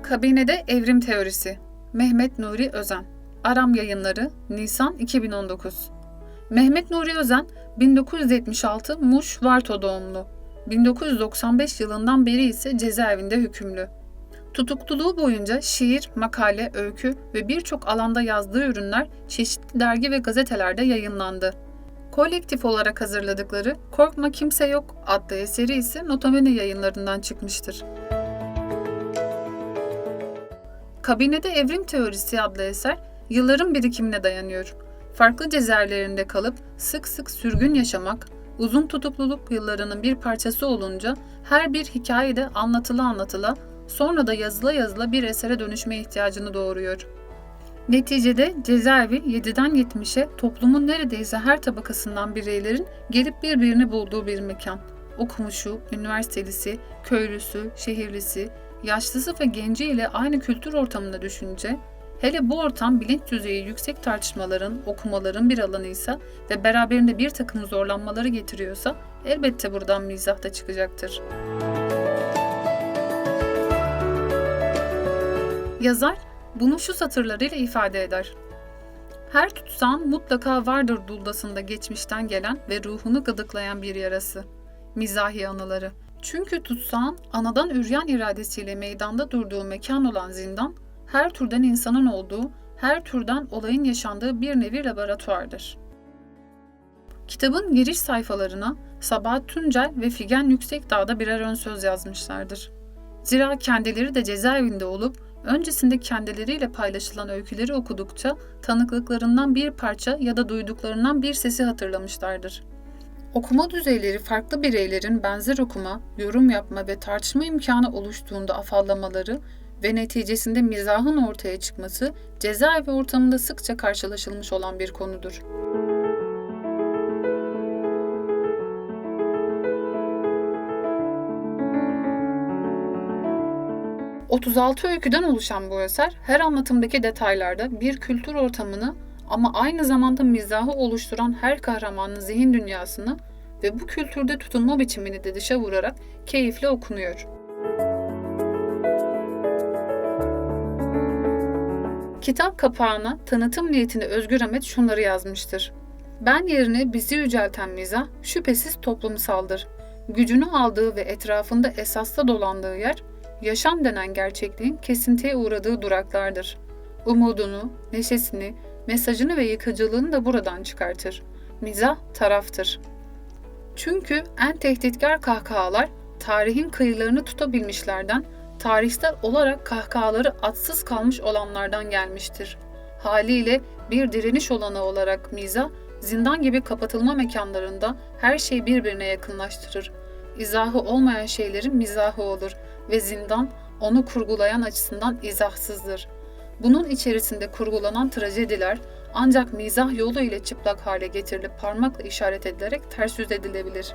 Kabinede Evrim Teorisi. Mehmet Nuri Özen. Aram Yayınları, Nisan 2019. Mehmet Nuri Özen, 1976 Muş Varto doğumlu. 1995 yılından beri ise cezaevinde hükümlü. Tutukluluğu boyunca şiir, makale, öykü ve birçok alanda yazdığı ürünler çeşitli dergi ve gazetelerde yayınlandı. Kolektif olarak hazırladıkları Korkma Kimse Yok adlı eseri ise Notamene Yayınlarından çıkmıştır. Kabinede Evrim Teorisi adlı eser yılların birikimine dayanıyor. Farklı cezaevlerinde kalıp sık sık sürgün yaşamak, uzun tutukluluk yıllarının bir parçası olunca her bir hikayede anlatıla sonra da yazıla bir esere dönüşme ihtiyacını doğuruyor. Neticede cezaevi 7'den 70'e toplumun neredeyse her tabakasından bireylerin gelip birbirini bulduğu bir mekan. Okumuşu, üniversitelisi, köylüsü, şehirlisi, yaşlısı ve genci ile aynı kültür ortamında düşünce, hele bu ortam bilinç düzeyi yüksek tartışmaların, okumaların bir alanıysa ve beraberinde bir takım zorlanmaları getiriyorsa elbette buradan mizah da çıkacaktır. Yazar bunu şu satırlarıyla ifade eder. Her tutsağın mutlaka vardır duldasında geçmişten gelen ve ruhunu gıdıklayan bir yarası. Mizahi anıları. Çünkü tutsağın anadan üryan iradesiyle meydanda durduğu mekan olan zindan, her türden insanın olduğu, her türden olayın yaşandığı bir nevi laboratuvardır. Kitabın giriş sayfalarına Sabahat Tuncel ve Figen Yüksekdağ'da birer ön söz yazmışlardır. Zira kendileri de cezaevinde olup, öncesinde kendileriyle paylaşılan öyküleri okudukça tanıklıklarından bir parça ya da duyduklarından bir sesi hatırlamışlardır. Okuma düzeyleri farklı bireylerin benzer okuma, yorum yapma ve tartışma imkanı oluştuğunda afallamaları ve neticesinde mizahın ortaya çıkması cezaevi ortamında sıkça karşılaşılmış olan bir konudur. ...36 öyküden oluşan bu eser, her anlatımdaki detaylarda bir kültür ortamını ama aynı zamanda mizahı oluşturan her kahramanın zihin dünyasını ve bu kültürde tutunma biçimini de dışa vurarak keyifle okunuyor. Kitap kapağına tanıtım niyetinde Özgür Ahmet şunları yazmıştır. Ben yerine bizi yücelten mizah şüphesiz toplumsaldır. Gücünü aldığı ve etrafında esasla dolandığı yer, yaşam denen gerçekliğin kesintiye uğradığı duraklardır. Umudunu, neşesini, mesajını ve yıkıcılığını da buradan çıkartır. Mizah taraftır. Çünkü en tehditkar kahkahalar tarihin kıyılarını tutabilmişlerden, tarihsel olarak kahkahaları atsız kalmış olanlardan gelmiştir. Haliyle bir direniş olanağı olarak mizah, zindan gibi kapatılma mekanlarında her şeyi birbirine yakınlaştırır. İzahı olmayan şeylerin mizahı olur ve zindan onu kurgulayan açısından izahsızdır. Bunun içerisinde kurgulanan trajediler ancak mizah yolu ile çıplak hale getirilip parmakla işaret edilerek ters yüz edilebilir.